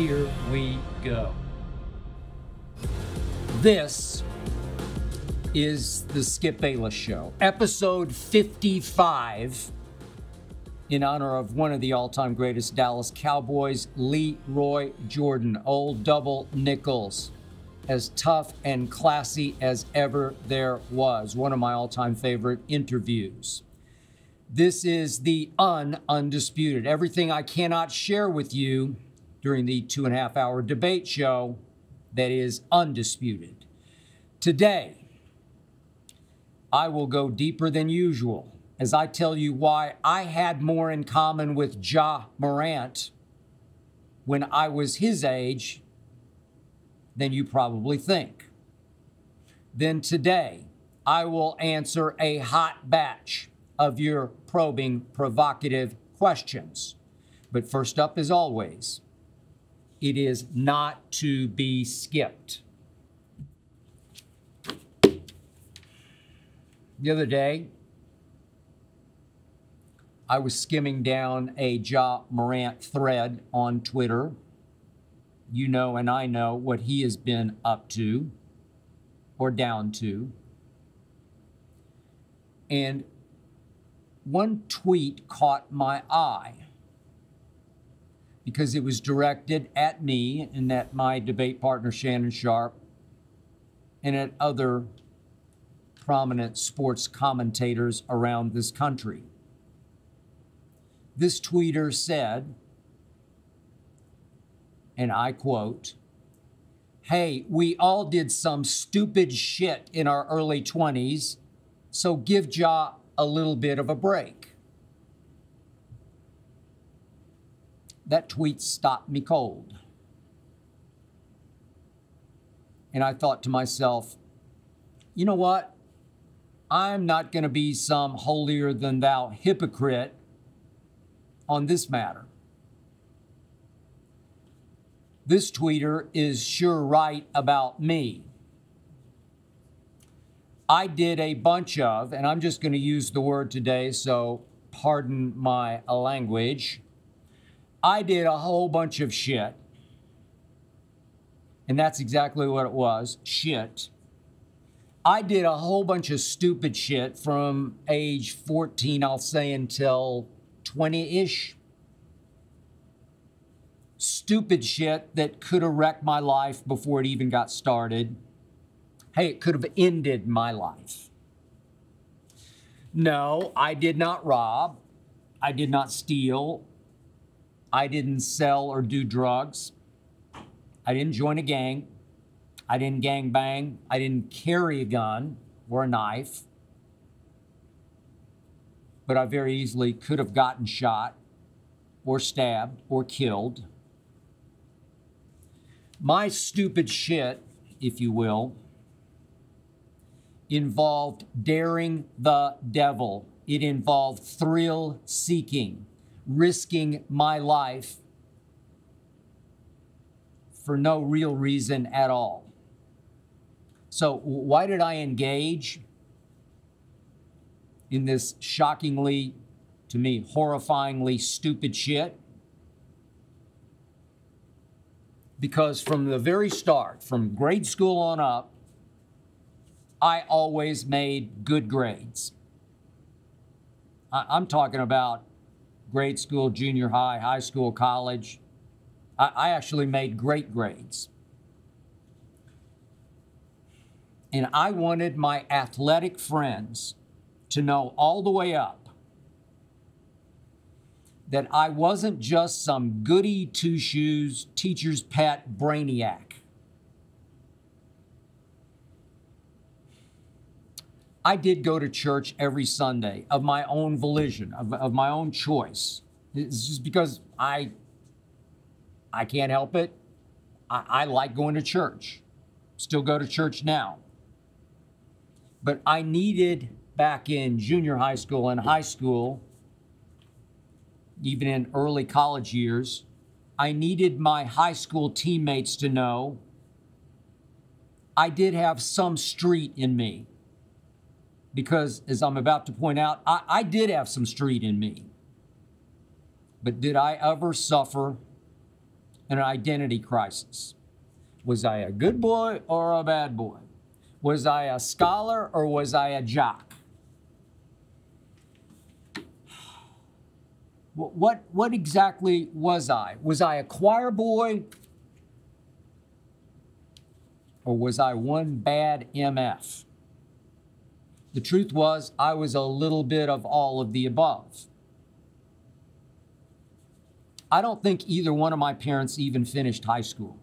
here we go. This is the Skip Bayless Show, episode 55, in honor of one of the all-time greatest Dallas Cowboys, Leroy Jordan, old double nickels, as tough and classy as ever there was. One of my all-time favorite interviews. This is the undisputed. Everything I cannot share with you during the 2.5-hour debate show that is undisputed. Today, I will go deeper than usual as I tell you why I had more in common with Ja Morant when I was his age than you probably think. Then today, I will answer a hot batch of your probing, provocative questions. But first up, as always, it is not to be skipped. The other day, I was skimming down a Ja Morant thread on Twitter. You know and I know what he has been up to or down to. And one tweet caught my eye because it was directed at me and at my debate partner Shannon Sharpe and at other prominent sports commentators around this country. This tweeter said, and I quote, "Hey, we all did some stupid shit in our early 20s, so give Ja a little bit of a break." That tweet stopped me cold. And I thought to myself, you know what? I'm not going to be some holier than thou hypocrite on this matter. This tweeter is sure right about me. I did a bunch of, and I'm just going to use the word today, so pardon my language. I did a whole bunch of shit. And that's exactly what it was, shit. I did a whole bunch of stupid shit from age 14, I'll say, until 20-ish. Stupid shit that could have wrecked my life before it even got started. Hey, it could have ended my life. No, I did not rob. I did not steal. I didn't sell or do drugs. I didn't join a gang. I didn't gang bang. I didn't carry a gun or a knife. But I very easily could have gotten shot or stabbed or killed. My stupid shit, if you will, involved daring the devil. It involved thrill seeking, risking my life for no real reason at all. So why did I engage in this shockingly, to me, horrifyingly stupid shit? Because from the very start, from grade school on up, I always made good grades. I'm talking about grade school, junior high, high school, college. I actually made great grades. And I wanted my athletic friends to know all the way up that I wasn't just some goody two-shoes, teacher's pet brainiac. I did go to church every Sunday of my own volition, of my own choice. It's just because I can't help it. I like going to church. Still go to church now. But I needed, back in junior high school and high school, even in early college years, I needed my high school teammates to know I did have some street in me. Because, as I'm about to point out, I did have some street in me. But did I ever suffer and an identity crisis. Was I a good boy or a bad boy? Was I a scholar or was I a jock? What exactly was I? Was I a choir boy? Or was I one bad MF? The truth was, I was a little bit of all of the above. I don't think either one of my parents even finished high school.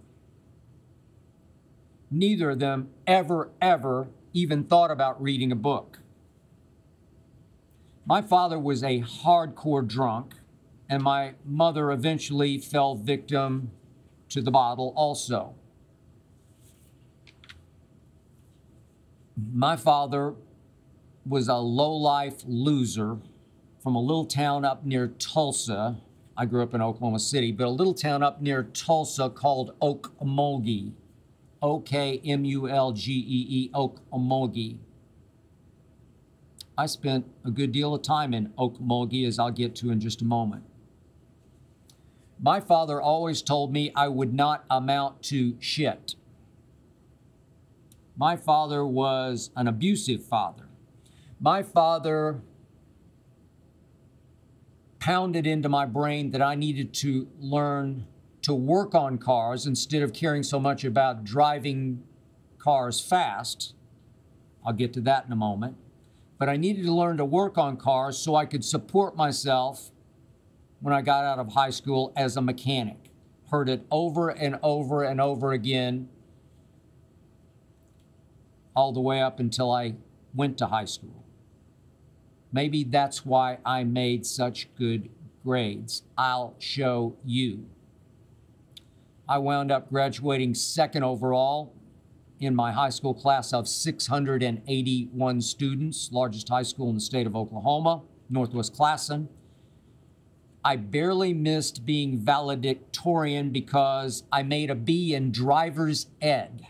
Neither of them ever even thought about reading a book. My father was a hardcore drunk, and my mother eventually fell victim to the bottle also. My father was a low-life loser from a little town up near Tulsa. I grew up in Oklahoma City, but a little town up near Tulsa called Okmulgee. Okmulgee, Okmulgee. I spent a good deal of time in Okmulgee, as I'll get to in just a moment. My father always told me I would not amount to shit. My father was an abusive father. My father pounded into my brain that I needed to learn to work on cars instead of caring so much about driving cars fast. I'll get to that in a moment. But I needed to learn to work on cars so I could support myself when I got out of high school as a mechanic. Heard it over and over and over again, all the way up until I went to high school. Maybe that's why I made such good grades. I'll show you. I wound up graduating second overall in my high school class of 681 students, largest high school in the state of Oklahoma, Northwest Classen. I barely missed being valedictorian because I made a B in driver's ed.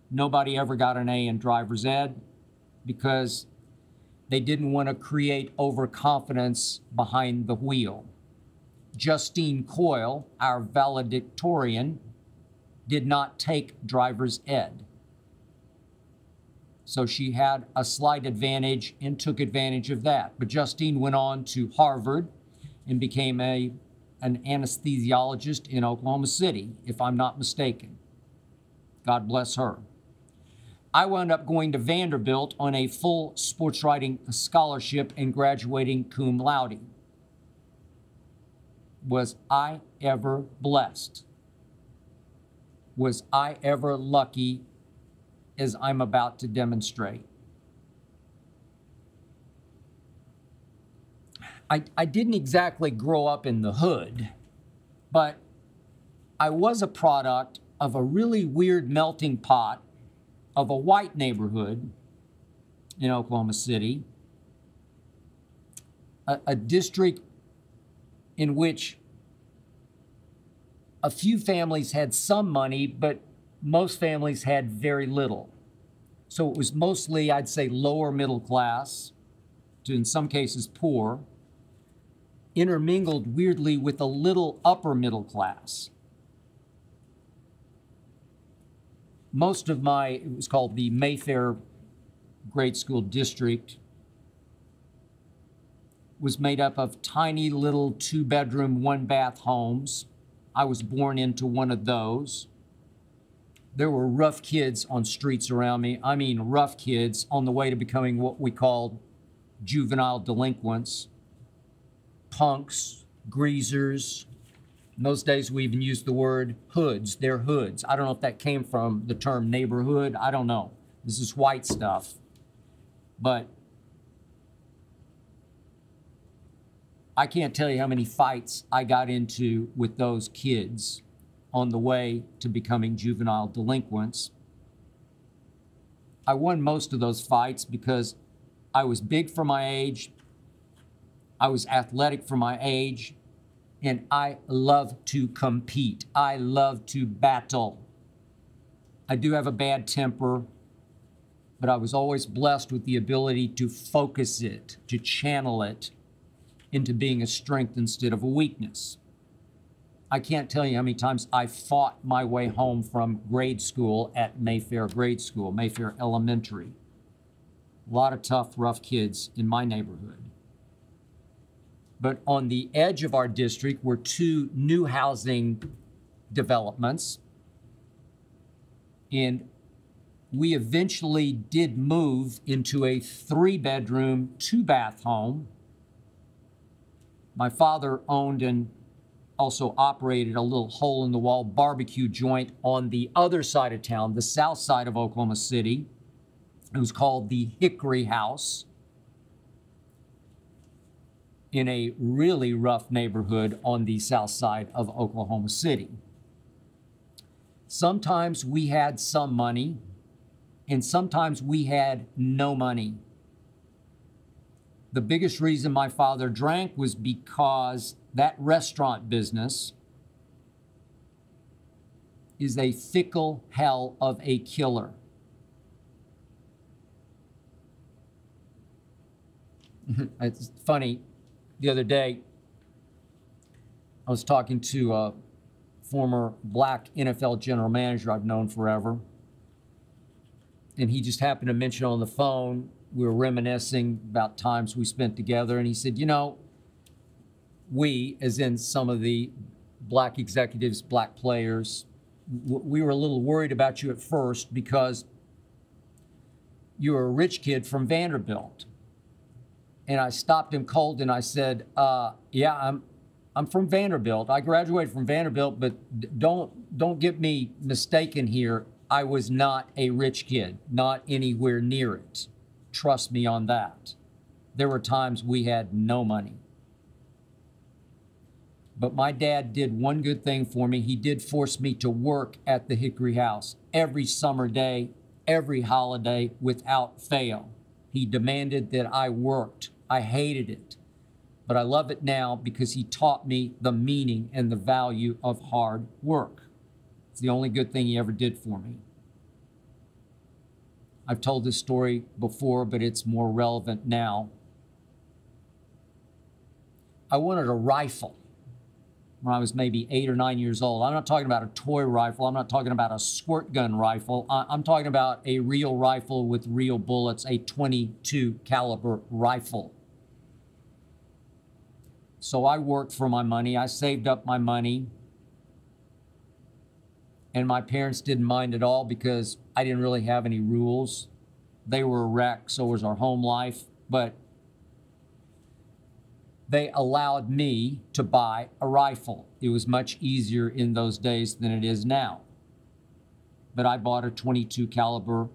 Nobody ever got an A in driver's ed because they didn't want to create overconfidence behind the wheel. Justine Coyle, our valedictorian, did not take driver's ed. So she had a slight advantage and took advantage of that. But Justine went on to Harvard and became an anesthesiologist in Oklahoma City, if I'm not mistaken. God bless her. I wound up going to Vanderbilt on a full sports writing scholarship and graduating cum laude. Was I ever blessed? Was I ever lucky, as I'm about to demonstrate? I didn't exactly grow up in the hood, but I was a product of a really weird melting pot of a white neighborhood in Oklahoma City, a district in which a few families had some money, but most families had very little. So it was mostly, I'd say, lower middle class, to in some cases poor, intermingled weirdly with a little upper middle class. Most of it was called the Mayfair Grade School District, was made up of tiny little 2-bedroom, 1-bath homes. I was born into one of those. There were rough kids on streets around me. I mean, rough kids on the way to becoming what we called juvenile delinquents, punks, greasers. In those days, we even used the word hoods. They're hoods. I don't know if that came from the term neighborhood. I don't know. This is white stuff. But I can't tell you how many fights I got into with those kids on the way to becoming juvenile delinquents. I won most of those fights because I was big for my age, I was athletic for my age, and I love to compete. I love to battle. I do have a bad temper, but I was always blessed with the ability to focus it, to channel it into being a strength instead of a weakness. I can't tell you how many times I fought my way home from grade school at Mayfair Grade School, Mayfair Elementary. A lot of tough, rough kids in my neighborhood. But on the edge of our district were two new housing developments. And we eventually did move into a 3-bedroom, 2-bath home. My father owned and also operated a little hole-in-the-wall barbecue joint on the other side of town, the south side of Oklahoma City. It was called the Hickory House, in a really rough neighborhood on the south side of Oklahoma City. Sometimes we had some money, and sometimes we had no money. The biggest reason my father drank was because that restaurant business is a fickle hell of a killer. It's funny. The other day, I was talking to a former black NFL general manager I've known forever. And he just happened to mention on the phone, we were reminiscing about times we spent together. And he said, you know, we, as in some of the black executives, black players, we were a little worried about you at first because you were a rich kid from Vanderbilt. And I stopped him cold and I said, yeah, I'm from Vanderbilt. I graduated from Vanderbilt, but don't get me mistaken here. I was not a rich kid, not anywhere near it. Trust me on that. There were times we had no money. But my dad did one good thing for me. He did force me to work at the Hickory House every summer day, every holiday, without fail. He demanded that I worked. I hated it, but I love it now because he taught me the meaning and the value of hard work. It's the only good thing he ever did for me. I've told this story before, but it's more relevant now. I wanted a rifle when I was maybe 8 or 9 years old. I'm not talking about a toy rifle. I'm not talking about a squirt gun rifle. I'm talking about a real rifle with real bullets, a .22 caliber rifle. So I worked for my money. I saved up my money. And my parents didn't mind at all because I didn't really have any rules. They were a wreck, so was our home life. But they allowed me to buy a rifle. It was much easier in those days than it is now. But I bought a .22 caliber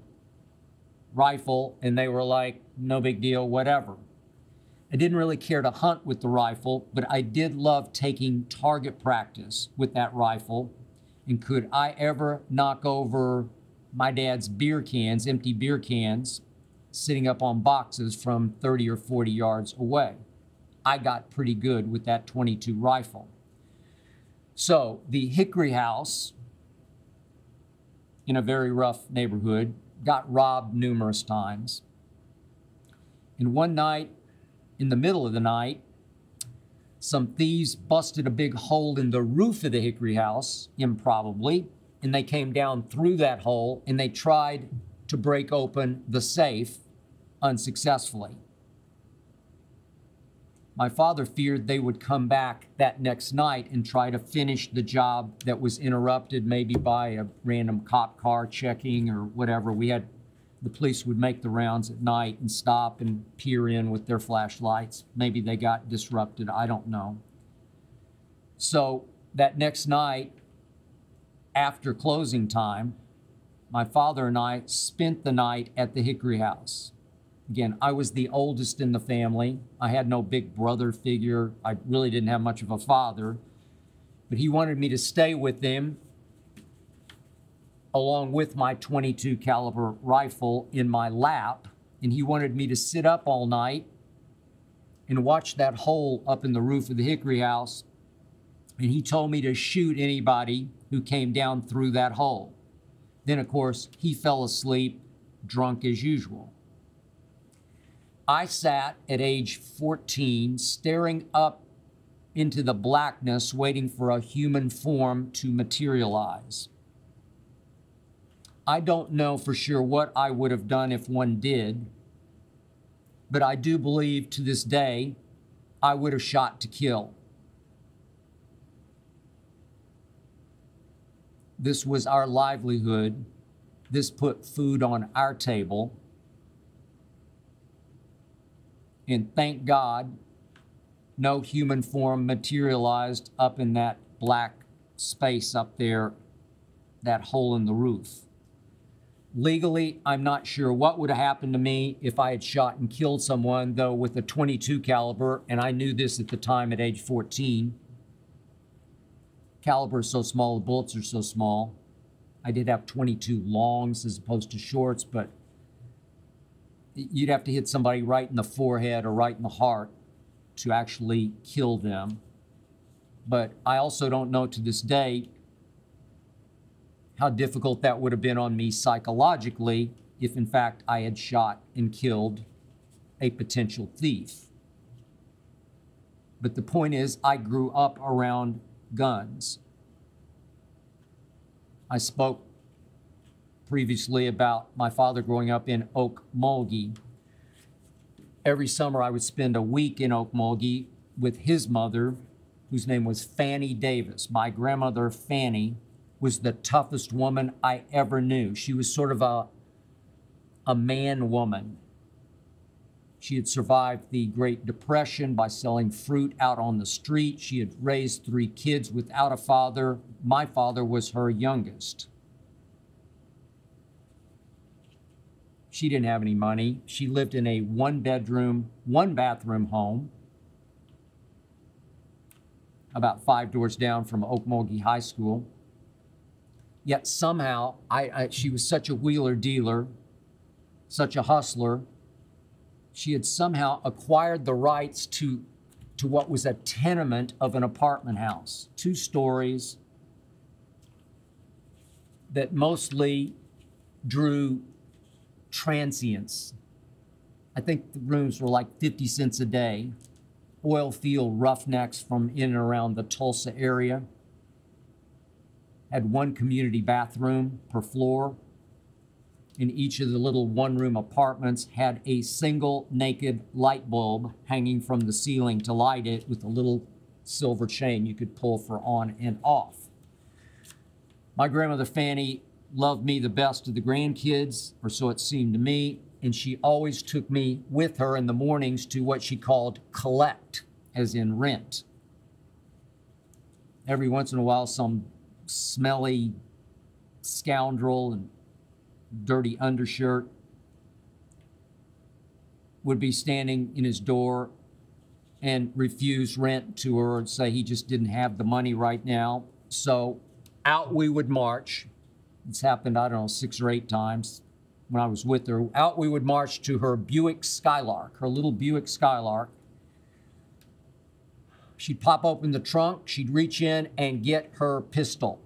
rifle, and they were like, no big deal, whatever. I didn't really care to hunt with the rifle, but I did love taking target practice with that rifle. And could I ever knock over my dad's beer cans, empty beer cans, sitting up on boxes from 30 or 40 yards away? I got pretty good with that .22 rifle. So the Hickory House, in a very rough neighborhood, got robbed numerous times. And one night, in the middle of the night, some thieves busted a big hole in the roof of the Hickory House, improbably, and they came down through that hole and they tried to break open the safe unsuccessfully. My father feared they would come back that next night and try to finish the job that was interrupted, maybe by a random cop car checking or whatever. The police would make the rounds at night and stop and peer in with their flashlights. Maybe they got disrupted, I don't know. So that next night, after closing time, my father and I spent the night at the Hickory House. Again, I was the oldest in the family. I had no big brother figure. I really didn't have much of a father, but he wanted me to stay with him along with my .22 caliber rifle in my lap, and he wanted me to sit up all night and watch that hole up in the roof of the Hickory House, and he told me to shoot anybody who came down through that hole. Then, of course, he fell asleep, drunk as usual. I sat at age 14 staring up into the blackness, waiting for a human form to materialize. I don't know for sure what I would have done if one did, but I do believe to this day I would have shot to kill. This was our livelihood. This put food on our table. And thank God, no human form materialized up in that black space up there, that hole in the roof. Legally, I'm not sure what would have happened to me if I had shot and killed someone, though with a .22 caliber, and I knew this at the time at age 14. Caliber is so small, the bullets are so small. I did have .22 longs as opposed to shorts, but you'd have to hit somebody right in the forehead or right in the heart to actually kill them. But I also don't know to this day how difficult that would have been on me psychologically if in fact I had shot and killed a potential thief. But the point is, I grew up around guns. I spoke previously about my father growing up in Okmulgee. Every summer I would spend a week in Okmulgee with his mother, whose name was Fanny Davis. My grandmother, Fanny, was the toughest woman I ever knew. She was sort of a man woman. She had survived the Great Depression by selling fruit out on the street. She had raised 3 kids without a father. My father was her youngest. She didn't have any money. She lived in a 1-bedroom, 1-bathroom home about 5 doors down from Okmulgee High School. Yet somehow, she was such a wheeler dealer, such a hustler. She had somehow acquired the rights to what was a tenement of an apartment house, 2 stories, that mostly drew transients. I think the rooms were like 50 cents a day. Oil field roughnecks from in and around the Tulsa area. Had 1 community bathroom per floor. In each of the little 1-room apartments had a single naked light bulb hanging from the ceiling to light it with a little silver chain you could pull for on and off. My grandmother Fanny loved me the best of the grandkids, or so it seemed to me, and she always took me with her in the mornings to what she called collect, as in rent. Every once in a while, some smelly scoundrel and dirty undershirt would be standing in his door and refuse rent to her and say he just didn't have the money right now. So out we would march. It's happened, I don't know, 6 or 8 times when I was with her. Out we would march to her Buick Skylark, her little Buick Skylark. She'd pop open the trunk, she'd reach in and get her pistol.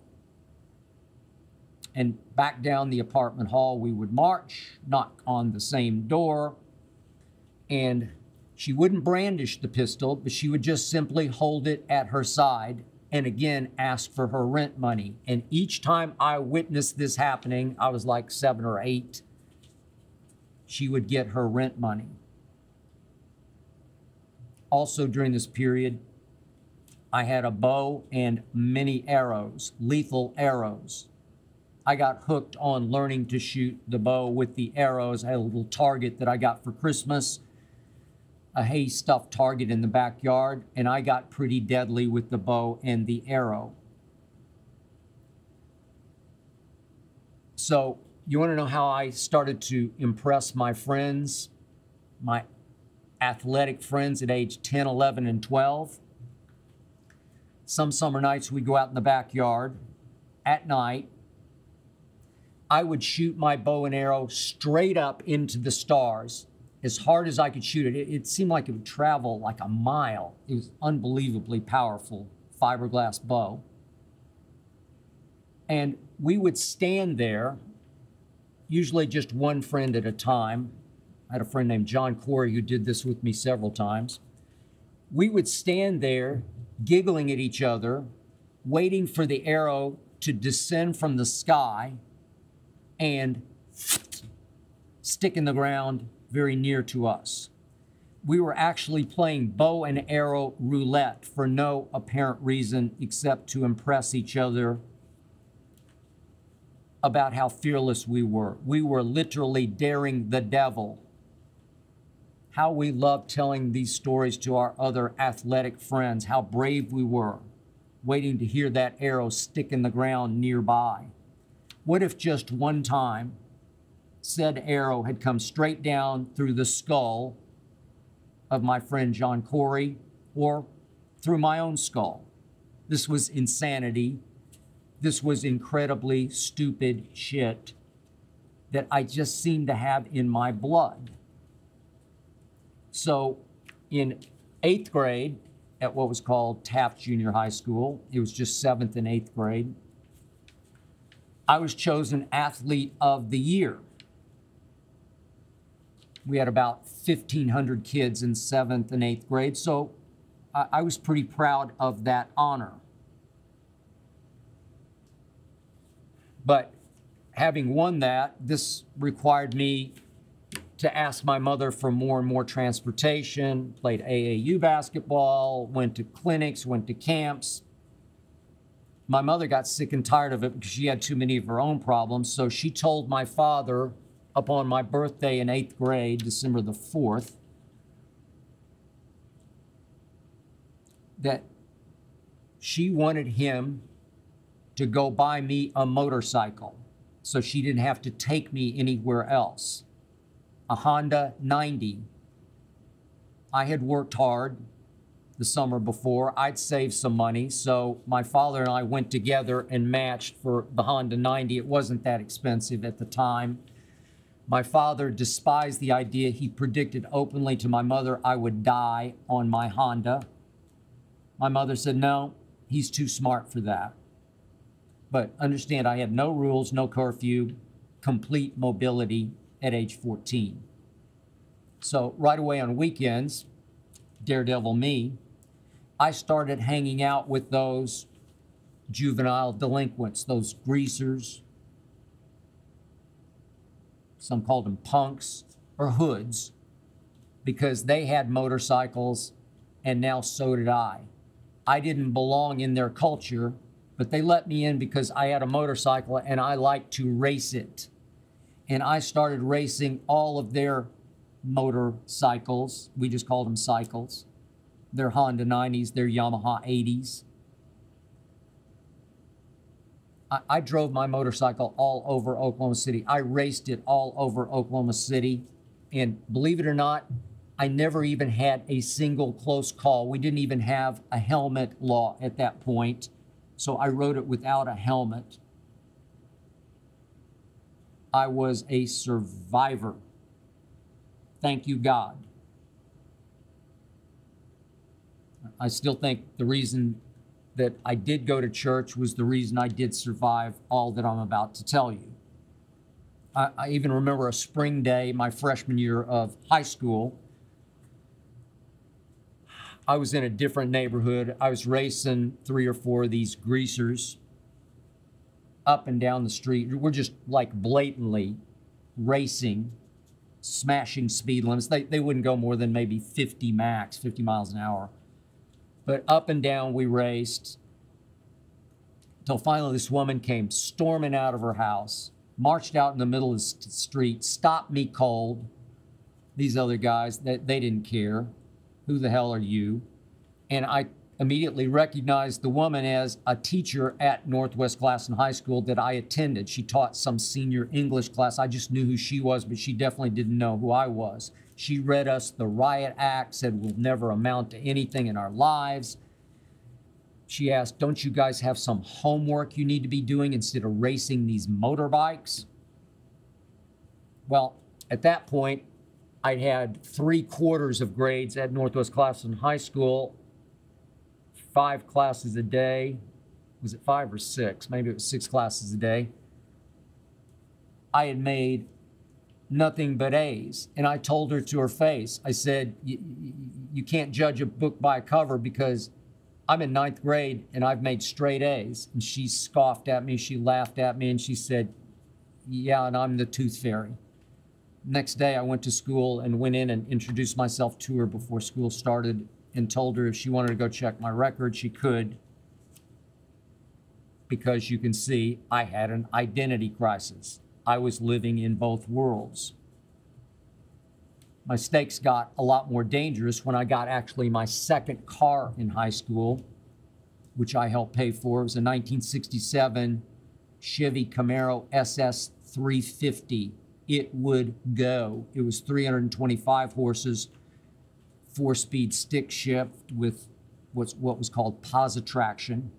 And back down the apartment hall we would march, knock on the same door, and she wouldn't brandish the pistol, but she would just simply hold it at her side and again ask for her rent money. And each time I witnessed this happening, I was like 7 or 8, she would get her rent money. Also during this period, I had a bow and many arrows, lethal arrows. I got hooked on learning to shoot the bow with the arrows. I had a little target that I got for Christmas, a hay stuffed target in the backyard, and I got pretty deadly with the bow and the arrow. So you want to know how I started to impress my friends, my athletic friends at age 10, 11, and 12? Some summer nights we'd go out in the backyard at night. I would shoot my bow and arrow straight up into the stars as hard as I could shoot it. It seemed like it would travel like a mile. It was unbelievably powerful fiberglass bow. And we would stand there, usually just one friend at a time. I had a friend named John Corey who did this with me several times. We would stand there giggling at each other, waiting for the arrow to descend from the sky and stick in the ground very near to us. We were actually playing bow and arrow roulette for no apparent reason except to impress each other about how fearless we were. We were literally daring the devil. How we loved telling these stories to our other athletic friends, how brave we were, waiting to hear that arrow stick in the ground nearby. What if just one time said arrow had come straight down through the skull of my friend John Corey or through my own skull? This was insanity. This was incredibly stupid shit that I just seemed to have in my blood. So in 8th grade at what was called Taft Junior High School, it was just 7th and 8th grade, I was chosen Athlete of the Year. We had about 1,500 kids in 7th and 8th grade, so I was pretty proud of that honor. But having won that, this required me to ask my mother for more and more transportation, played AAU basketball, went to clinics, went to camps. My mother got sick and tired of it because she had too many of her own problems, so she told my father upon my birthday in 8th grade, December the 4th, that she wanted him to go buy me a motorcycle so she didn't have to take me anywhere else. A Honda 90. I had worked hard the summer before. I'd saved some money, so my father and I went together and matched for the Honda 90. It wasn't that expensive at the time. My father despised the idea. He predicted openly to my mother I would die on my Honda. My mother said, no, he's too smart for that. But understand, I had no rules, no curfew, complete mobility at age 14. So right away on weekends, daredevil me, I started hanging out with those juvenile delinquents, those greasers. Some called them punks or hoods because they had motorcycles and now so did I. I didn't belong in their culture, but they let me in because I had a motorcycle and I liked to race it. And I started racing all of their motorcycles. We just called them cycles. Their Honda 90s, their Yamaha 80s. I drove my motorcycle all over Oklahoma City. I raced it all over Oklahoma City. And believe it or not, I never even had a single close call. We didn't even have a helmet law at that point. So I rode it without a helmet. I was a survivor. Thank you, God. I still think the reason that I did go to church was the reason I did survive all that I'm about to tell you. I even remember a spring day, my freshman year of high school. I was in a different neighborhood. I was racing 3 or 4 of these greasers up and down the street. We're just like blatantly racing, smashing speed limits. They wouldn't go more than maybe 50 max, 50 miles an hour. But up and down we raced until finally this woman came storming out of her house, marched out in the middle of the street, stopped me cold. These other guys, they didn't care. Who the hell are you? And I immediately recognized the woman as a teacher at Northwest Classen High School that I attended. She taught some senior English class. I just knew who she was, but she definitely didn't know who I was. She read us the riot act, said we'll never amount to anything in our lives. She asked, don't you guys have some homework you need to be doing instead of racing these motorbikes? Well, at that point, I had 3/4 of grades at Northwest Classen High School, 5 classes a day. Was it 5 or 6? Maybe it was 6 classes a day. I had made nothing but A's. And I told her to her face, I said, you can't judge a book by a cover because I'm in 9th grade and I've made straight A's. And she scoffed at me, she laughed at me, and she said, yeah, and I'm the tooth fairy. Next day, I went to school and went in and introduced myself to her before school started and told her if she wanted to go check my record, she could, because you can see I had an identity crisis. I was living in both worlds. My stakes got a lot more dangerous when I got actually my second car in high school, which I helped pay for. It was a 1967 Chevy Camaro SS 350. It would go. It was 325 horses, 4-speed stick shift with what was called Positraction.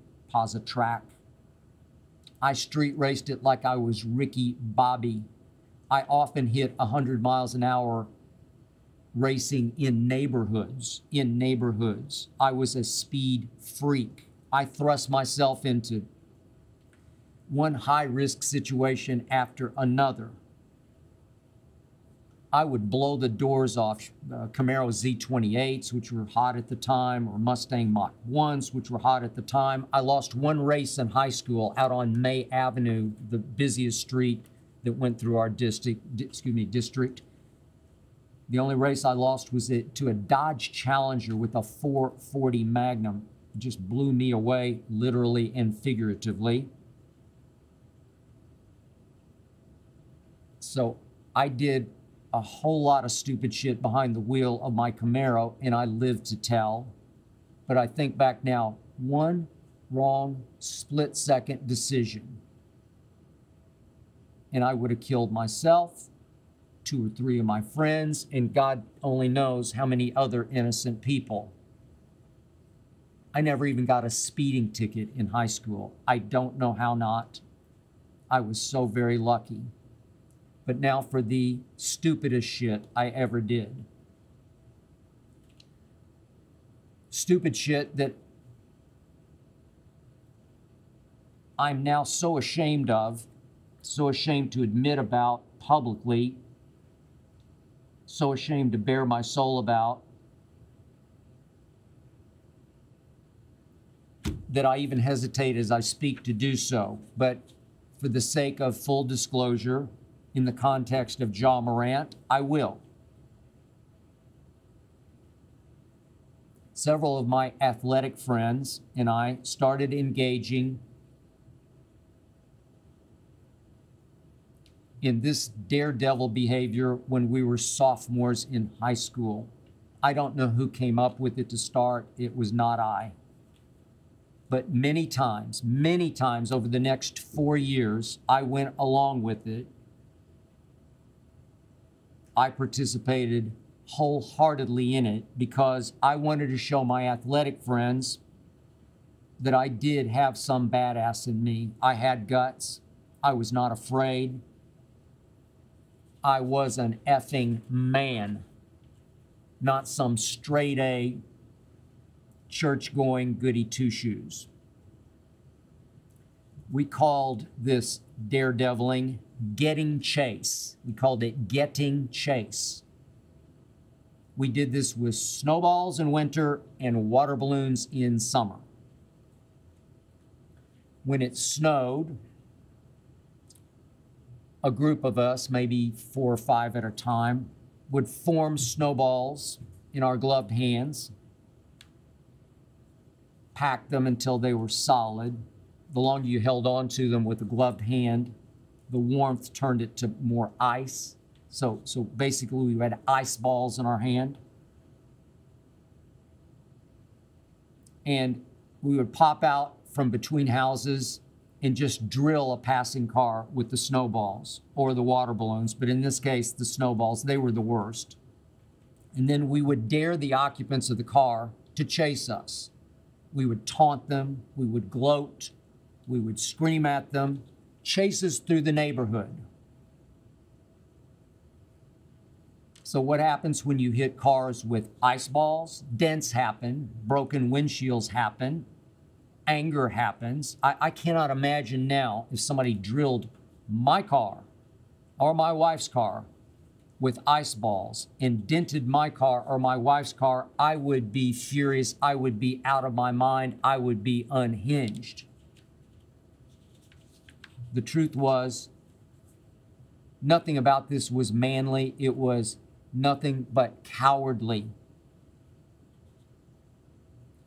I street raced it like I was Ricky Bobby. I often hit 100 miles an hour racing in neighborhoods. I was a speed freak. I thrust myself into one high-risk situation after another. I would blow the doors off Camaro Z28s, which were hot at the time, or Mustang Mach 1s, which were hot at the time. I lost one race in high school out on May Avenue, the busiest street that went through our district. The only race I lost was to a Dodge Challenger with a 440 Magnum. It just blew me away, literally and figuratively. So I did a whole lot of stupid shit behind the wheel of my Camaro, and I live to tell. But I think back now, one wrong split-second decision, and I would have killed myself, 2 or 3 of my friends, and God only knows how many other innocent people. I never even got a speeding ticket in high school. I don't know how not. I was so very lucky. But now for the stupidest shit I ever did. Stupid shit that I'm now so ashamed of, so ashamed to admit about publicly, so ashamed to bare my soul about, that I even hesitate as I speak to do so. But for the sake of full disclosure, in the context of Ja Morant, I will. Several of my athletic friends and I started engaging in this daredevil behavior when we were sophomores in high school. I don't know who came up with it to start. It was not I. But many times over the next 4 years, I went along with it. I participated wholeheartedly in it because I wanted to show my athletic friends that I did have some badass in me. I had guts. I was not afraid. I was an effing man, not some straight A, church-going goody two-shoes. We called this daredeviling getting chase. We called it getting chase. We did this with snowballs in winter and water balloons in summer. When it snowed, a group of us, maybe 4 or 5 at a time, would form snowballs in our gloved hands, pack them until they were solid. The longer you held on to them with a gloved hand, the warmth turned it to more ice. So basically we had ice balls in our hand. And we would pop out from between houses and just drill a passing car with the snowballs or the water balloons. But in this case, the snowballs, they were the worst. And then we would dare the occupants of the car to chase us. We would taunt them, we would gloat, we would scream at them, chase us through the neighborhood. So what happens when you hit cars with ice balls? Dents happen, broken windshields happen, anger happens. I cannot imagine now if somebody drilled my car or my wife's car with ice balls and dented my car or my wife's car, I would be furious. I would be out of my mind. I would be unhinged. The truth was, nothing about this was manly. It was nothing but cowardly.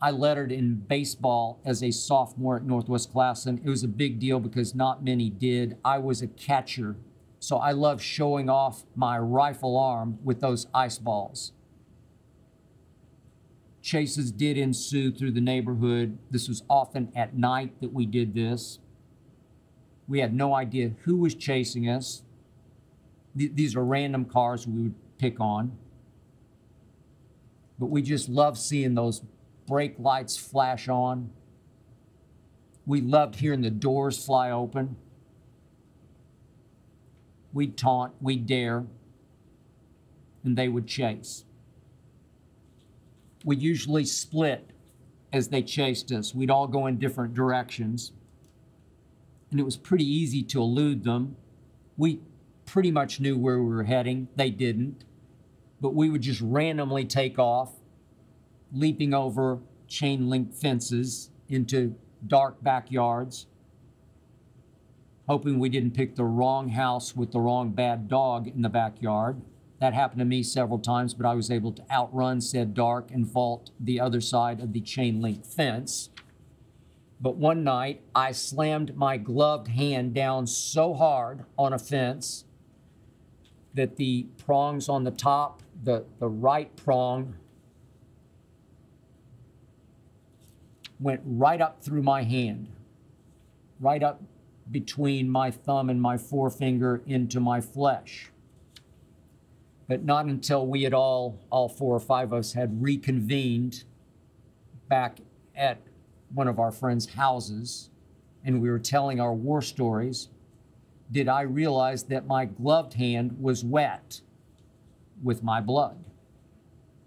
I lettered in baseball as a sophomore at Northwest Classen. It was a big deal because not many did. I was a catcher, so I loved showing off my rifle arm with those ice balls. Chases did ensue through the neighborhood. This was often at night that we did this. We had no idea who was chasing us. These are random cars we would pick on. But we just loved seeing those brake lights flash on. We loved hearing the doors fly open. We'd taunt, we'd dare, and they would chase. We usually split as they chased us. We'd all go in different directions, and it was pretty easy to elude them. We pretty much knew where we were heading. They didn't, but we would just randomly take off, leaping over chain link fences into dark backyards, hoping we didn't pick the wrong house with the wrong bad dog in the backyard. That happened to me several times, but I was able to outrun said dark and vault the other side of the chain link fence. But one night, I slammed my gloved hand down so hard on a fence that the prongs on the top, the right prong, went right up through my hand, right up between my thumb and my forefinger into my flesh. But not until we had all 4 or 5 of us had reconvened back at one of our friends' houses and we were telling our war stories, did I realize that my gloved hand was wet with my blood.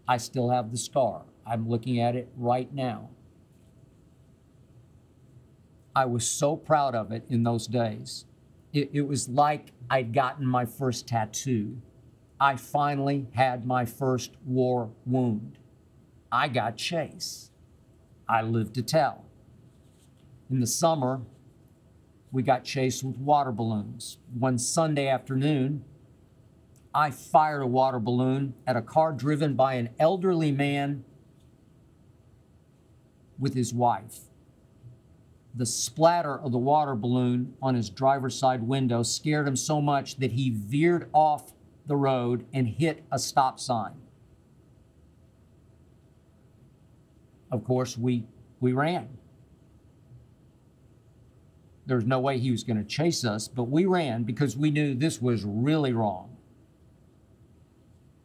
I still have the scar. I'm looking at it right now. I was so proud of it in those days. It was like I'd gotten my first tattoo. I finally had my first war wound. I got chase. I lived to tell. In the summer, we got chased with water balloons. One Sunday afternoon, I fired a water balloon at a car driven by an elderly man with his wife. The splatter of the water balloon on his driver's side window scared him so much that he veered off the road and hit a stop sign. Of course, we ran. There's no way he was going to chase us, but we ran because we knew this was really wrong.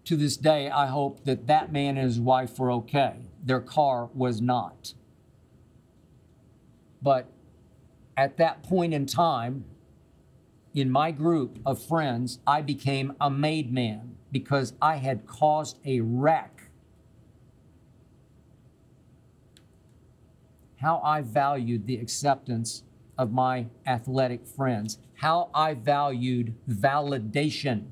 To this day, I hope that that man and his wife were okay. Their car was not. But at that point in time, in my group of friends, I became a made man because I had caused a wreck. How I valued the acceptance of my athletic friends, how I valued validation.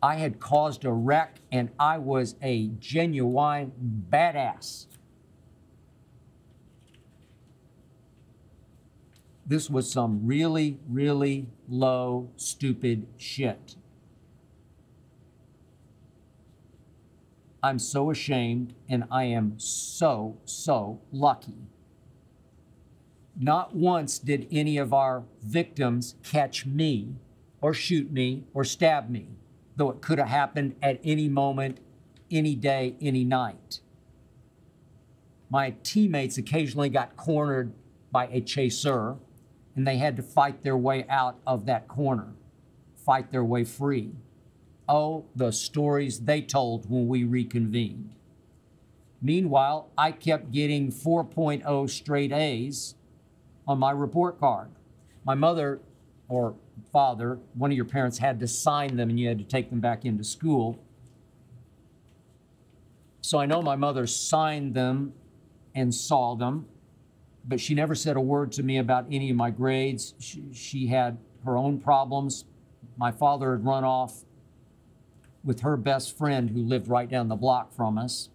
I had caused a wreck and I was a genuine badass. This was some really, really low, stupid shit. I'm so ashamed and I am so lucky. Not once did any of our victims catch me or shoot me or stab me, though it could have happened at any moment, any day, any night. My teammates occasionally got cornered by a chaser, and they had to fight their way out of that corner, fight their way free. Oh, the stories they told when we reconvened. Meanwhile, I kept getting 4.0 straight A's on my report card. My mother or father, one of your parents had to sign them and you had to take them back into school. So I know my mother signed them and saw them, but she never said a word to me about any of my grades. She had her own problems, My father had run off with her best friend who lived right down the block from us.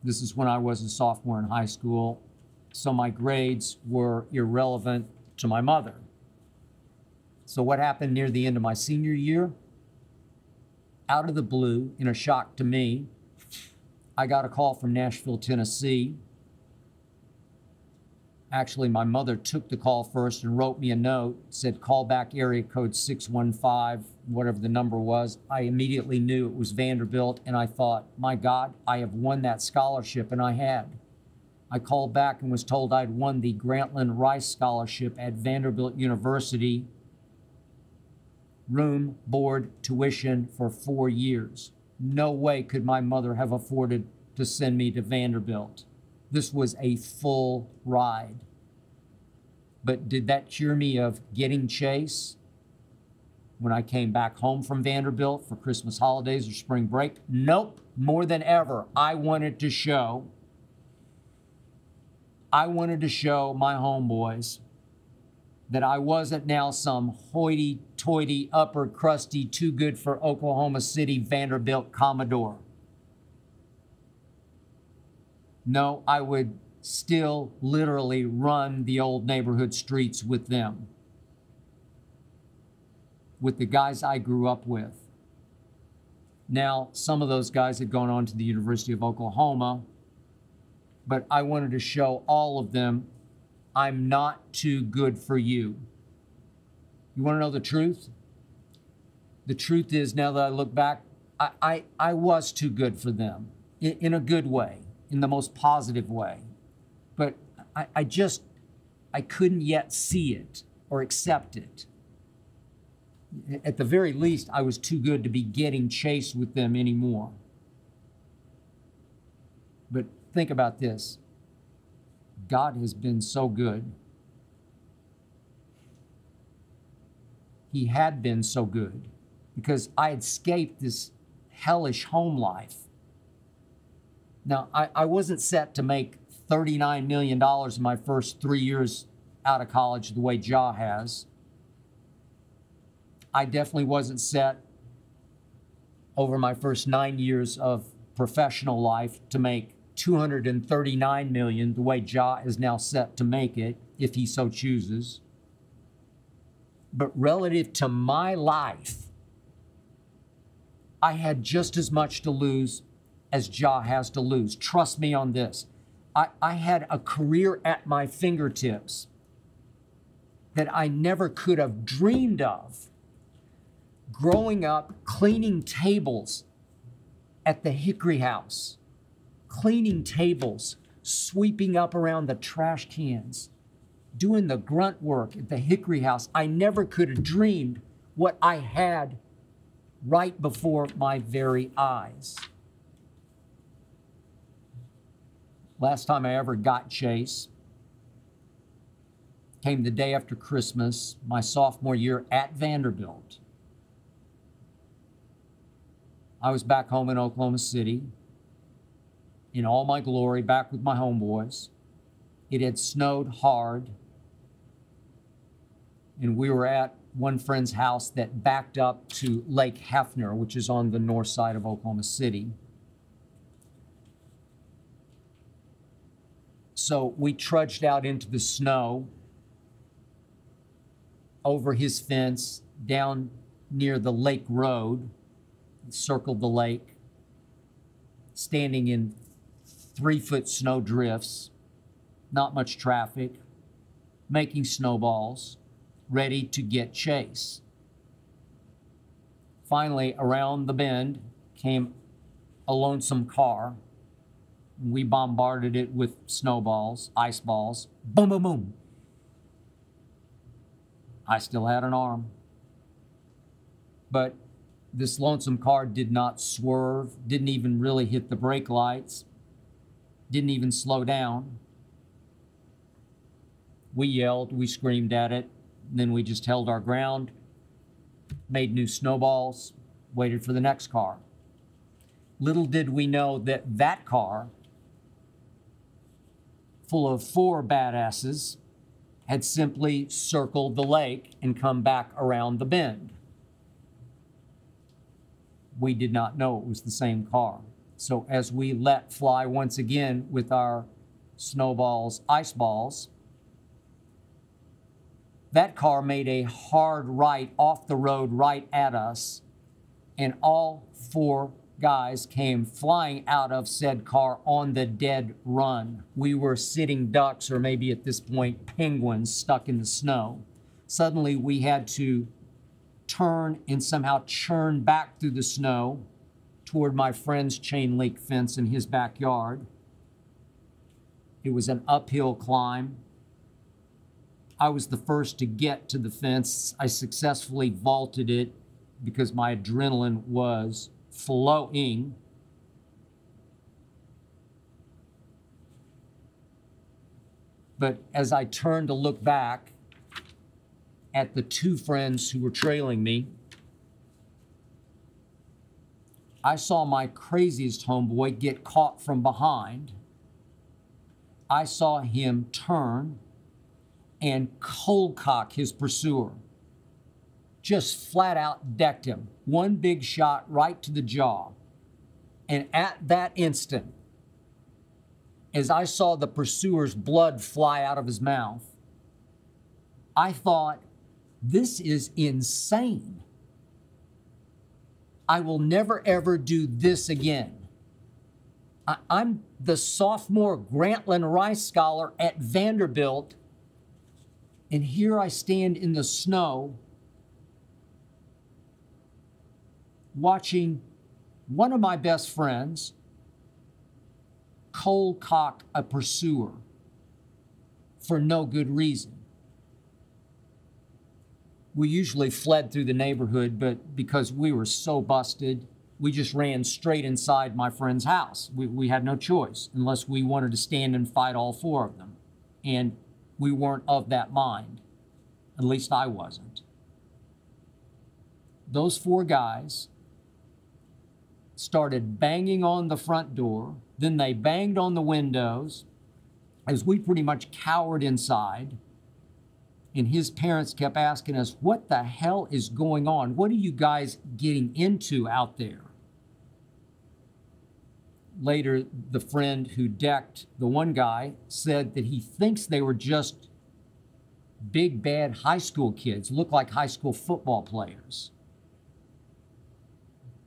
This is when I was a sophomore in high school, so my grades were irrelevant to my mother. So what happened near the end of my senior year? Out of the blue, in a shock to me, I got a call from Nashville, Tennessee. Actually, my mother took the call first and wrote me a note, said call back area code 615, whatever the number was. I immediately knew it was Vanderbilt, and I thought, my God, I have won that scholarship, and I had. I called back and was told I'd won the Grantland Rice Scholarship at Vanderbilt University, room, board, tuition for 4 years. No way could my mother have afforded to send me to Vanderbilt. This was a full ride. But did that cure me of getting Chase when I came back home from Vanderbilt for Christmas holidays or spring break? Nope. More than ever, I wanted to show my homeboys that I wasn't now some hoity-toity, upper crusty, too good for Oklahoma City Vanderbilt Commodore. No, I would still literally run the old neighborhood streets with them, with the guys I grew up with. Now, some of those guys had gone on to the University of Oklahoma, but I wanted to show all of them I'm not too good for you. You want to know the truth? The truth is, now that I look back, I was too good for them in a good way, in the most positive way. But I couldn't yet see it or accept it. At the very least, I was too good to be getting chased with them anymore. But think about this. God has been so good. He had been so good because I had escaped this hellish home life. Now, I wasn't set to make $39 million in my first 3 years out of college the way Ja has. I definitely wasn't set over my first 9 years of professional life to make $239 million the way Ja is now set to make it, if he so chooses. But relative to my life, I had just as much to lose as Ja has to lose. Trust me on this. I had a career at my fingertips that I never could have dreamed of. Growing up, cleaning tables at the Hickory House, cleaning tables, sweeping up around the trash cans, doing the grunt work at the Hickory House. I never could have dreamed what I had right before my very eyes. Last time I ever got Chase came the day after Christmas, my sophomore year at Vanderbilt. I was back home in Oklahoma City in all my glory, back with my homeboys. It had snowed hard, and we were at one friend's house that backed up to Lake Hefner, which is on the north side of Oklahoma City. So we trudged out into the snow, over his fence, down near the lake road, circled the lake, standing in 3-foot snow drifts, not much traffic, making snowballs, ready to get Chase. Finally, around the bend came a lonesome car. We bombarded it with snowballs, ice balls, boom, boom, boom. I still had an arm. But this lonesome car did not swerve, didn't even really hit the brake lights, didn't even slow down. We yelled, we screamed at it, and then we just held our ground, made new snowballs, waited for the next car. Little did we know that that car, full of 4 badasses, had simply circled the lake and come back around the bend. We did not know it was the same car. So as we let fly once again with our snowballs, ice balls, that car made a hard right off the road right at us, and all four guys came flying out of said car on the dead run. We were sitting ducks, or maybe at this point penguins, stuck in the snow. Suddenly we had to turn and somehow churn back through the snow toward my friend's chain link fence in his backyard. It was an uphill climb. I was the first to get to the fence. I successfully vaulted it because my adrenaline was flowing. But as I turned to look back at the two friends who were trailing me, I saw my craziest homeboy get caught from behind. I saw him turn and cold cock his pursuer. Just flat out decked him. One big shot right to the jaw. And at that instant, as I saw the pursuer's blood fly out of his mouth, I thought, this is insane. I will never ever do this again. I'm the sophomore Grantland Rice Scholar at Vanderbilt, and here I stand in the snow watching one of my best friends cold cock a pursuer for no good reason. We usually fled through the neighborhood, but because we were so busted, we just ran straight inside my friend's house. We had no choice unless we wanted to stand and fight all four of them. And we weren't of that mind. At least I wasn't. Those four guys started banging on the front door. Then they banged on the windows as we pretty much cowered inside. And his parents kept asking us, what the hell is going on? What are you guys getting into out there? Later, the friend who decked the one guy said that he thinks they were just big, bad high school kids, looked like high school football players.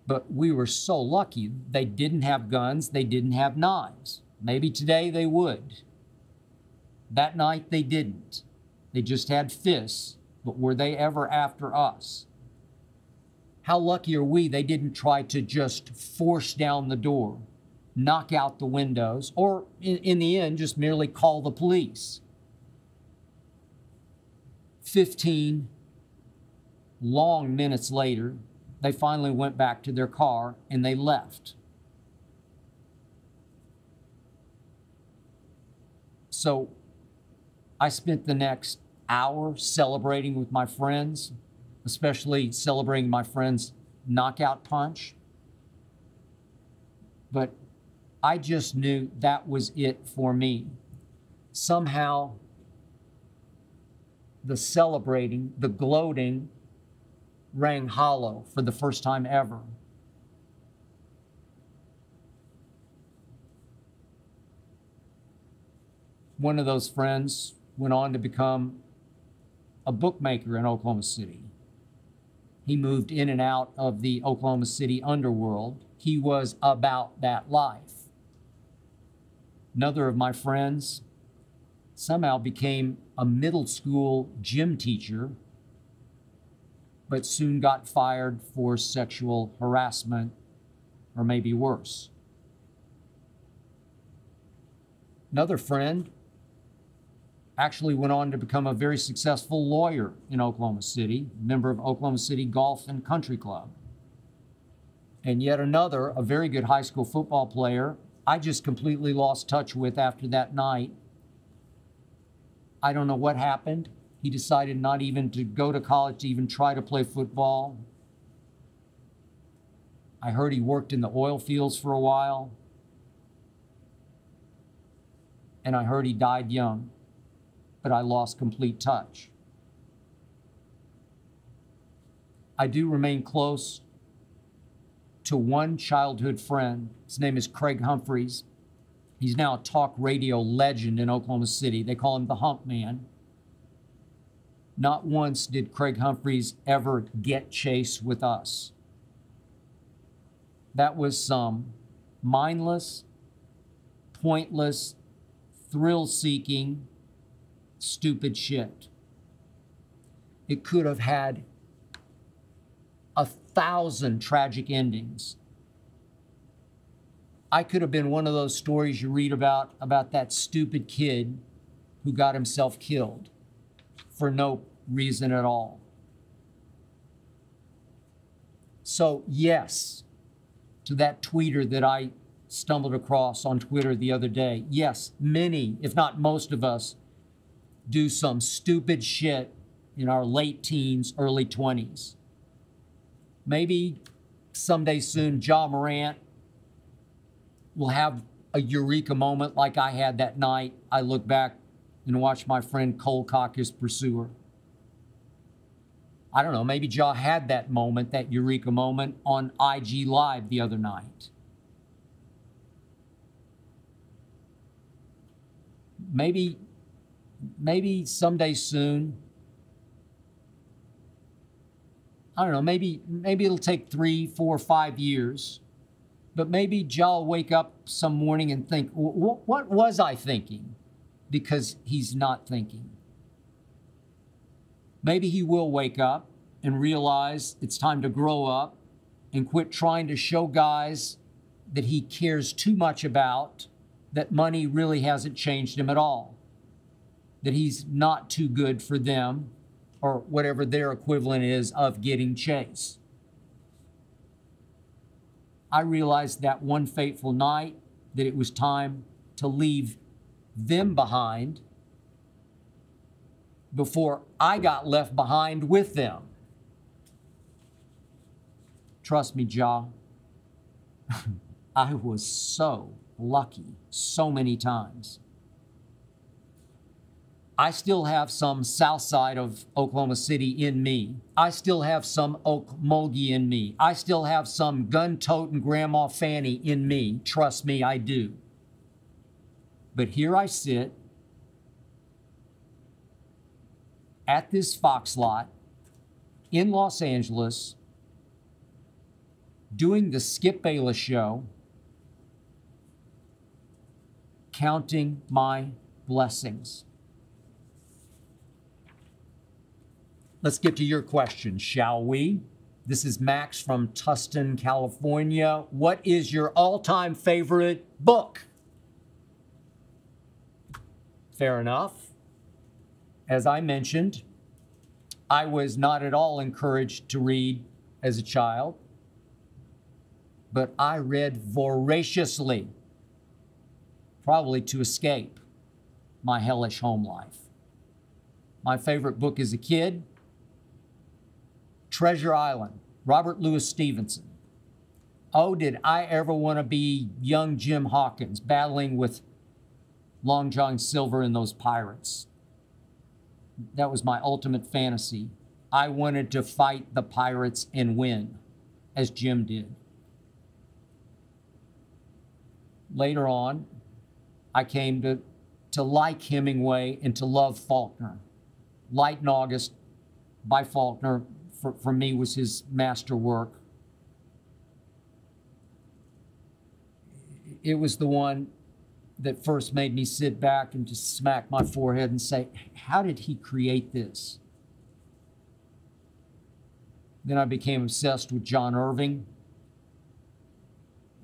But we were so lucky. They didn't have guns. They didn't have knives. Maybe today they would. That night they didn't. They just had fists, but were they ever after us? How lucky are we they didn't try to just force down the door, knock out the windows, or in the end, just merely call the police. 15 long minutes later, they finally went back to their car and they left. So I spent the next hour celebrating with my friends, especially celebrating my friend's knockout punch. But I just knew that was it for me. Somehow, the celebrating, the gloating, rang hollow for the first time ever. One of those friends went on to become a bookmaker in Oklahoma City. He moved in and out of the Oklahoma City underworld. He was about that life. Another of my friends somehow became a middle school gym teacher, but soon got fired for sexual harassment, or maybe worse. Another friend actually went on to become a very successful lawyer in Oklahoma City, member of Oklahoma City Golf and Country Club. And yet another, a very good high school football player, I just completely lost touch with after that night. I don't know what happened. He decided not even to go to college to even try to play football. I heard he worked in the oil fields for a while. And I heard he died young. but I lost complete touch. I do remain close to one childhood friend. His name is Craig Humphreys. He's now a talk radio legend in Oklahoma City. They call him the Hump Man. Not once did Craig Humphreys ever get chase with us. That was some mindless, pointless, thrill-seeking, stupid shit. It could have had 1,000 tragic endings. I could have been one of those stories you read about that stupid kid who got himself killed for no reason at all. So yes, to that tweeter that I stumbled across on Twitter the other day, yes, many, if not most of us, do some stupid shit in our late teens, early 20s. Maybe someday soon, Ja Morant will have a eureka moment like I had that night. I look back and watch my friend Cole cock his pursuer. I don't know, maybe Ja had that moment, that eureka moment, on IG Live the other night. Maybe someday soon, I don't know, maybe it'll take 3, 4, 5 years, but maybe Ja will wake up some morning and think, what was I thinking? Because he's not thinking. Maybe he will wake up and realize it's time to grow up and quit trying to show guys that he cares too much about, that money really hasn't changed him at all, that he's not too good for them, or whatever their equivalent is of getting chase. I realized that one fateful night that it was time to leave them behind before I got left behind with them. Trust me, Ja, I was so lucky so many times. I still have some south side of Oklahoma City in me. I still have some Okmulgee in me. I still have some gun-toting Grandma Fanny in me. Trust me, I do. But here I sit at this Fox lot in Los Angeles doing the Skip Bayless show, counting my blessings. Let's get to your question, shall we? This is Max from Tustin, California. What is your all-time favorite book? Fair enough. As I mentioned, I was not at all encouraged to read as a child, but I read voraciously, probably to escape my hellish home life. My favorite book as a kid, Treasure Island, Robert Louis Stevenson. Oh, did I ever want to be young Jim Hawkins battling with Long John Silver and those pirates. That was my ultimate fantasy. I wanted to fight the pirates and win, as Jim did. Later on, I came to like Hemingway and to love Faulkner. Light in August by Faulkner, for me, was his masterwork. It was the one that first made me sit back and just smack my forehead and say, how did he create this? Then I became obsessed with John Irving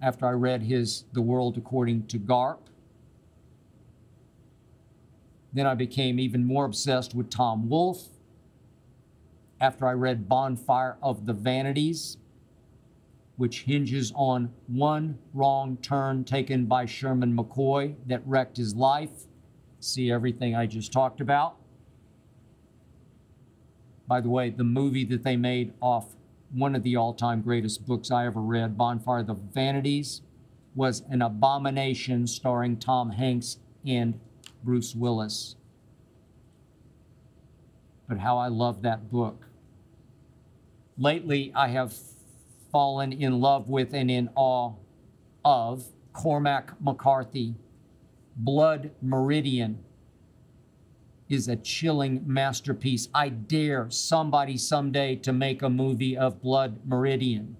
after I read his The World According to Garp. Then I became even more obsessed with Tom Wolfe after I read Bonfire of the Vanities, which hinges on one wrong turn taken by Sherman McCoy that wrecked his life. See everything I just talked about. By the way, the movie that they made off one of the all-time greatest books I ever read, Bonfire of the Vanities, was an abomination starring Tom Hanks and Bruce Willis. but how I love that book. Lately, I have fallen in love with and in awe of Cormac McCarthy. Blood Meridian is a chilling masterpiece. I dare somebody someday to make a movie of Blood Meridian.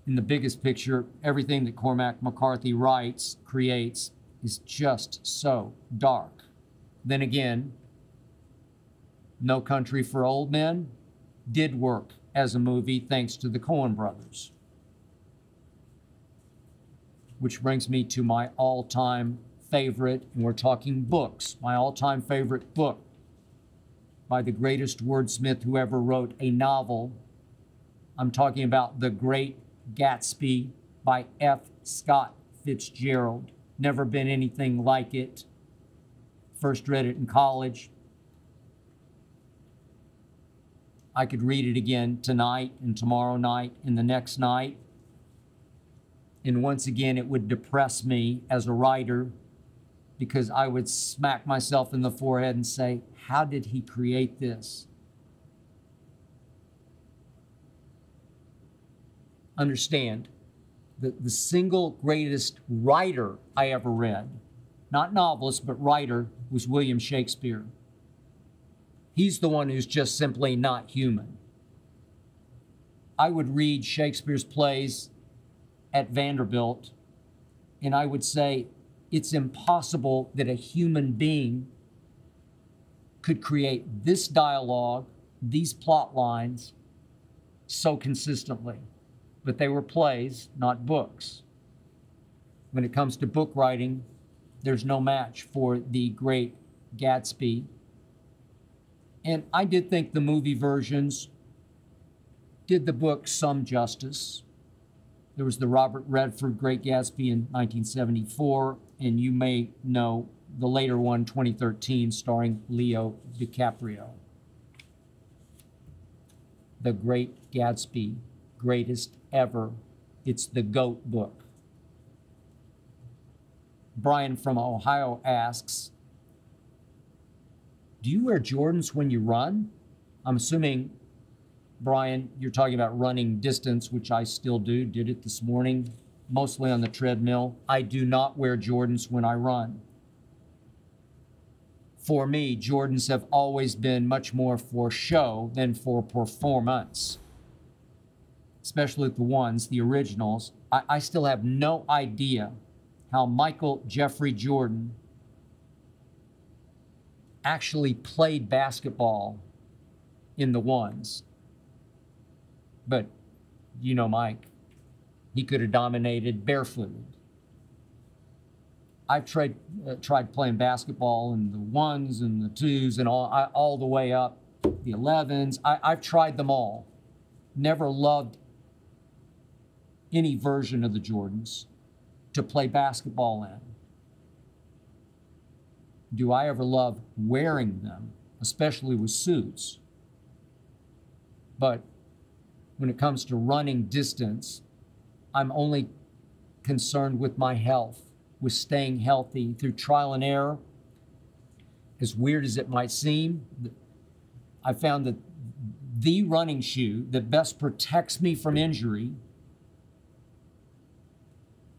In the biggest picture, everything that Cormac McCarthy writes, creates, is just so dark. Then again, No Country for Old Men did work as a movie thanks to the Coen brothers. Which brings me to my all-time favorite, and we're talking books, my all-time favorite book by the greatest wordsmith who ever wrote a novel. I'm talking about The Great Gatsby by F. Scott Fitzgerald. Never been anything like it. First read it in college. I could read it again tonight and tomorrow night and the next night. And once again, it would depress me as a writer because I would smack myself in the forehead and say, how did he create this? Understand that the single greatest writer I ever read, not novelist, but writer, was William Shakespeare. He's the one who's just simply not human. I would read Shakespeare's plays at Vanderbilt, and I would say it's impossible that a human being could create this dialogue, these plot lines, so consistently. But they were plays, not books. When it comes to book writing, there's no match for The Great Gatsby. And I did think the movie versions did the book some justice. There was the Robert Redford Great Gatsby in 1974, and you may know the later one, 2013, starring Leo DiCaprio. The Great Gatsby, greatest ever. It's the GOAT book. Brian from Ohio asks, do you wear Jordans when you run? I'm assuming, Brian, you're talking about running distance, which I still do. Did it this morning, mostly on the treadmill. I do not wear Jordans when I run. For me, Jordans have always been much more for show than for performance, especially the ones, the originals. I still have no idea how Michael Jeffrey Jordan actually played basketball in the ones. But you know Mike, he could have dominated barefooted. I've tried playing basketball in the ones and the twos and all the way up, the 11s. I've tried them all. Never loved any version of the Jordans to play basketball in. Do I ever love wearing them, especially with suits? But when it comes to running distance, I'm only concerned with my health, with staying healthy through trial and error. As weird as it might seem, I found that the running shoe that best protects me from injury,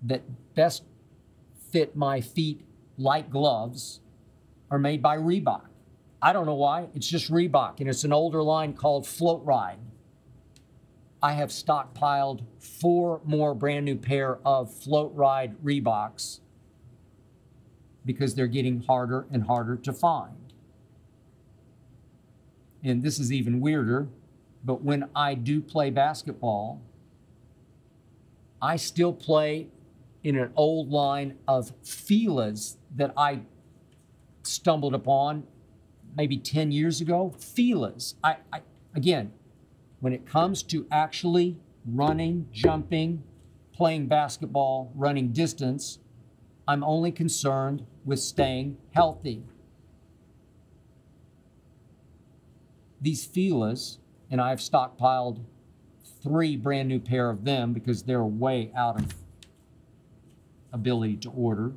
that best fit my feet like gloves, are made by Reebok. I don't know why, it's just Reebok, and it's an older line called Float Ride. I have stockpiled 4 more brand new pair of Float Ride Reeboks because they're getting harder and harder to find. And this is even weirder, but when I do play basketball, I still play in an old line of Fila's that I stumbled upon maybe 10 years ago. Fila's. Again, when it comes to actually running, jumping, playing basketball, running distance, I'm only concerned with staying healthy. These Fila's, and I've stockpiled 3 brand new pair of them because they're way out of ability to order.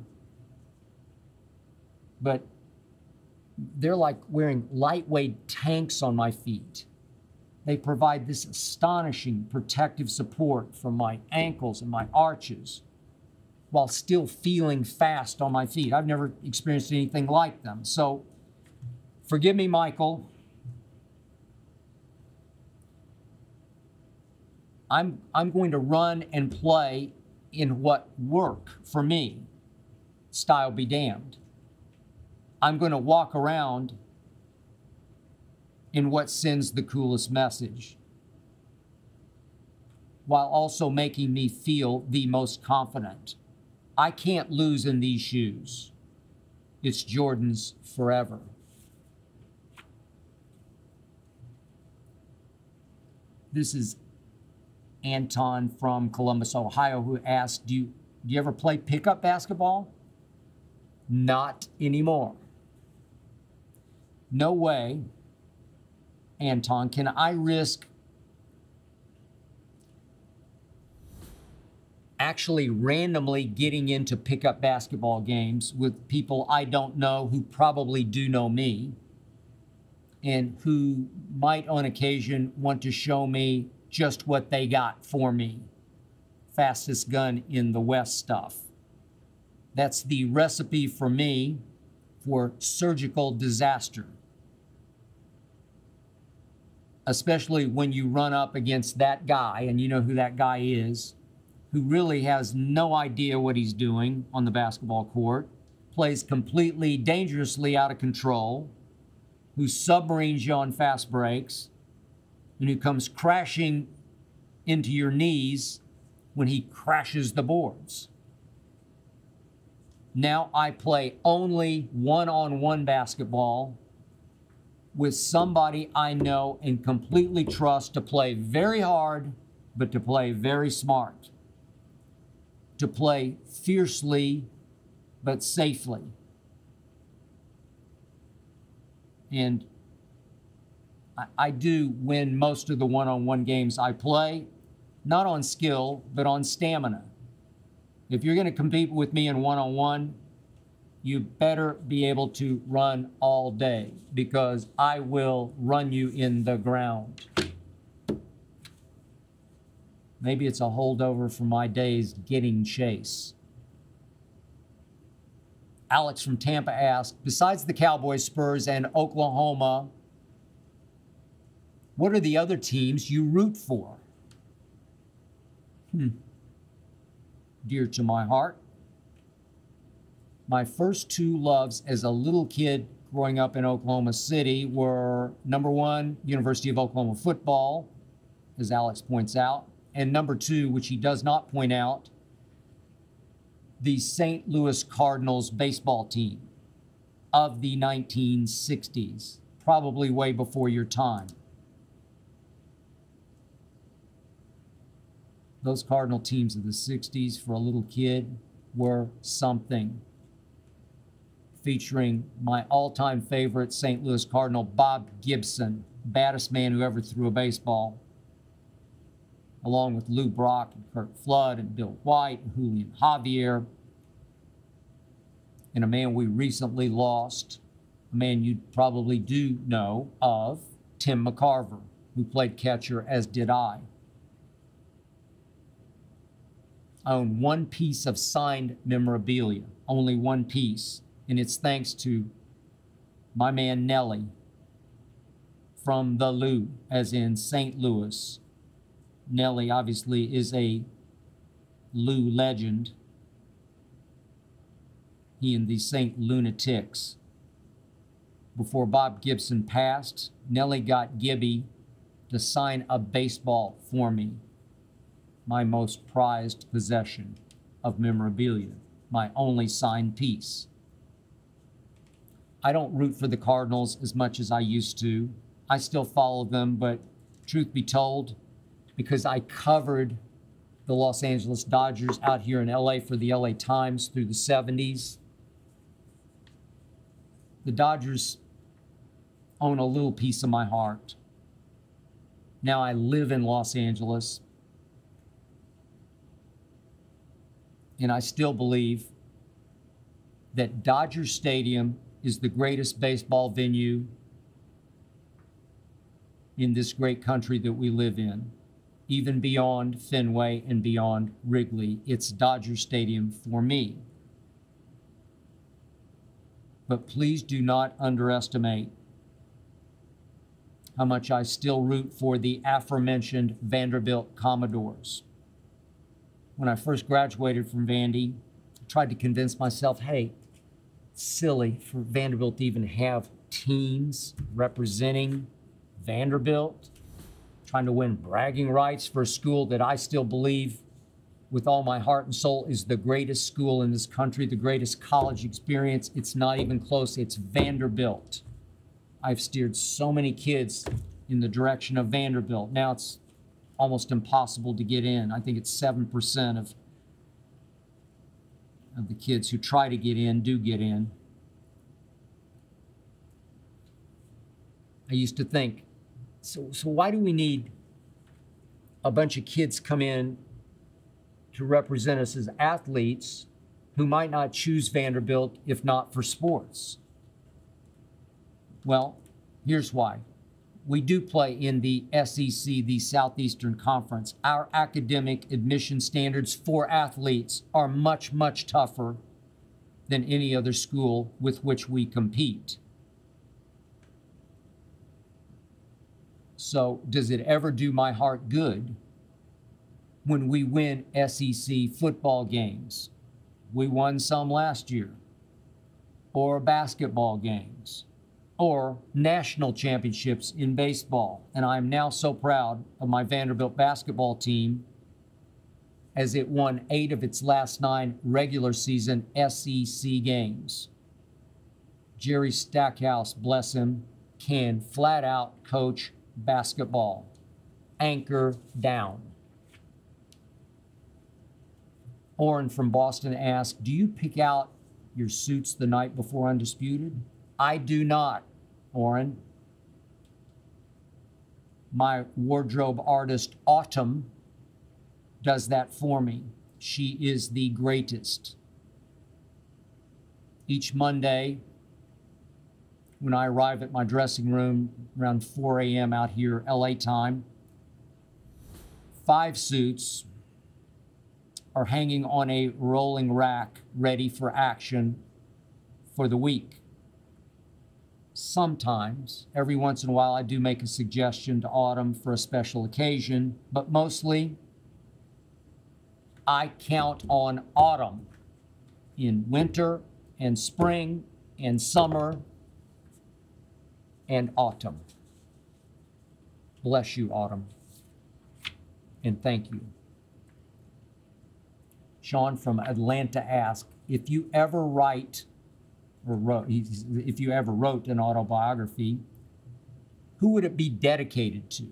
but they're like wearing lightweight tanks on my feet. They provide this astonishing protective support from my ankles and my arches while still feeling fast on my feet. I've never experienced anything like them. So forgive me, Michael. I'm going to run and play in what work for me. Style be damned. I'm going to walk around in what sends the coolest message, while also making me feel the most confident. I can't lose in these shoes. It's Jordan's forever. This is Anton from Columbus, Ohio, who asked, do you ever play pickup basketball? Not anymore. No way, Anton, can I risk actually randomly getting into pickup basketball games with people I don't know who probably do know me and who might on occasion want to show me just what they got for me. Fastest gun in the West stuff. That's the recipe for me for surgical disaster. Especially when you run up against that guy, and you know who that guy is, who really has no idea what he's doing on the basketball court, plays completely dangerously out of control, who submarines you on fast breaks, and who comes crashing into your knees when he crashes the boards. Now I play only one-on-one basketball with somebody I know and completely trust to play very hard, but to play very smart, to play fiercely, but safely. And I do win most of the one-on-one games I play, not on skill, but on stamina. If you're going to compete with me in one-on-one, you better be able to run all day, because I will run you in the ground. Maybe it's a holdover from my days getting chase. Alex from Tampa asked, besides the Cowboys, Spurs, and Oklahoma, what are the other teams you root for? Dear to my heart. My first two loves as a little kid growing up in Oklahoma City were, number one, University of Oklahoma football, as Alex points out, and number two, which he does not point out, the St. Louis Cardinals baseball team of the 1960s, probably way before your time. Those Cardinal teams of the 60s for a little kid were something. Featuring my all-time favorite St. Louis Cardinal, Bob Gibson, baddest man who ever threw a baseball, along with Lou Brock and Curt Flood and Bill White and Julian Javier, and a man we recently lost, a man you probably do know of, Tim McCarver, who played catcher, as did I. I own one piece of signed memorabilia, only one piece, and it's thanks to my man Nelly from the Lou, as in St. Louis. Nelly obviously is a Lou legend. He and the St. Lunatics. Before Bob Gibson passed, Nelly got Gibby to sign a baseball for me, my most prized possession of memorabilia, my only signed piece. I don't root for the Cardinals as much as I used to. I still follow them, but truth be told, because I covered the Los Angeles Dodgers out here in LA for the LA Times through the 70s, the Dodgers own a little piece of my heart. Now I live in Los Angeles, and I still believe that Dodger Stadium is the greatest baseball venue in this great country that we live in, even beyond Fenway and beyond Wrigley. It's Dodger Stadium for me. But please do not underestimate how much I still root for the aforementioned Vanderbilt Commodores. When I first graduated from Vandy, I tried to convince myself, hey, it's silly for Vanderbilt to even have teams representing Vanderbilt, trying to win bragging rights for a school that I still believe with all my heart and soul is the greatest school in this country, the greatest college experience. It's not even close. It's Vanderbilt. I've steered so many kids in the direction of Vanderbilt. Now it's almost impossible to get in. I think it's 7% of the kids who try to get in do get in. I used to think, so why do we need a bunch of kids come in to represent us as athletes who might not choose Vanderbilt if not for sports? Well, here's why. We do play in the SEC, the Southeastern Conference. Our academic admission standards for athletes are much, much tougher than any other school with which we compete. So does it ever do my heart good when we win SEC football games? We won some last year. Or basketball games. Or national championships in baseball. And I'm now so proud of my Vanderbilt basketball team as it won 8 of its last 9 regular season SEC games. Jerry Stackhouse, bless him, can flat out coach basketball. Anchor down. Orrin from Boston asked, do you pick out your suits the night before Undisputed? I do not, Orrin. My wardrobe artist, Autumn, does that for me. She is the greatest. Each Monday, when I arrive at my dressing room around 4 a.m. out here, LA time, 5 suits are hanging on a rolling rack ready for action for the week. Sometimes, every once in a while, I do make a suggestion to Autumn for a special occasion, but mostly I count on Autumn in winter and spring and summer and autumn. Bless you, Autumn, and thank you. Sean from Atlanta asked, if you ever wrote an autobiography, who would it be dedicated to?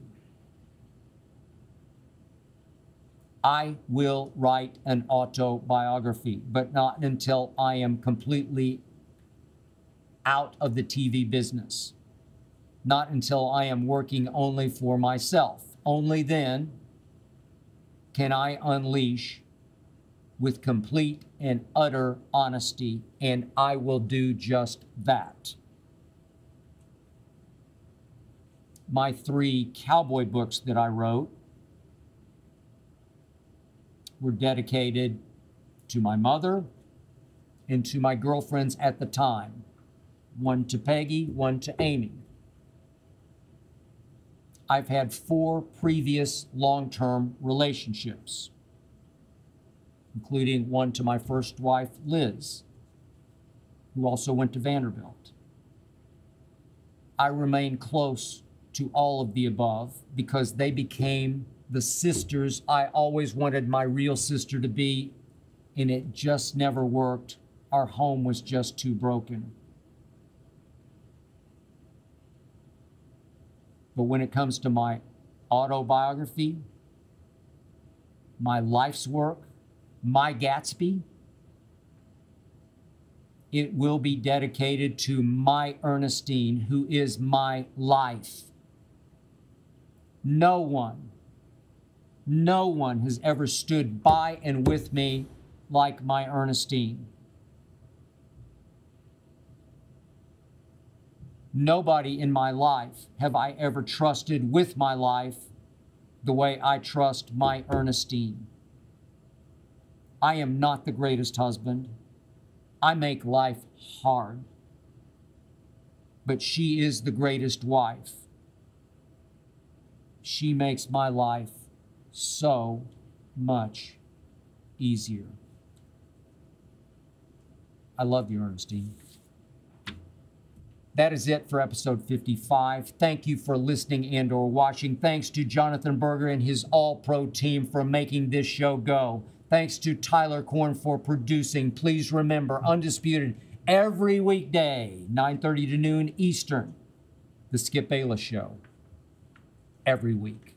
I will write an autobiography, but not until I am completely out of the TV business. Not until I am working only for myself. Only then can I unleash with complete and utter honesty, and I will do just that. My 3 cowboy books that I wrote were dedicated to my mother and to my girlfriends at the time. One to Peggy, one to Amy. I've had 4 previous long-term relationships, including one to my first wife, Liz, who also went to Vanderbilt. I remain close to all of the above because they became the sisters I always wanted my real sister to be, and it just never worked. Our home was just too broken. But when it comes to my autobiography, my life's work, my Gatsby, it will be dedicated to my Ernestine, who is my life. No one has ever stood by and with me like my Ernestine. Nobody in my life have I ever trusted with my life the way I trust my Ernestine. I am not the greatest husband. I make life hard. But she is the greatest wife. She makes my life so much easier. I love you, Ernestine. That is it for episode 55. Thank you for listening and or watching. Thanks to Jonathan Berger and his all-pro team for making this show go. Thanks to Tyler Korn for producing. Please remember, Undisputed, every weekday, 9:30 to noon Eastern. The Skip Bayless Show. Every week.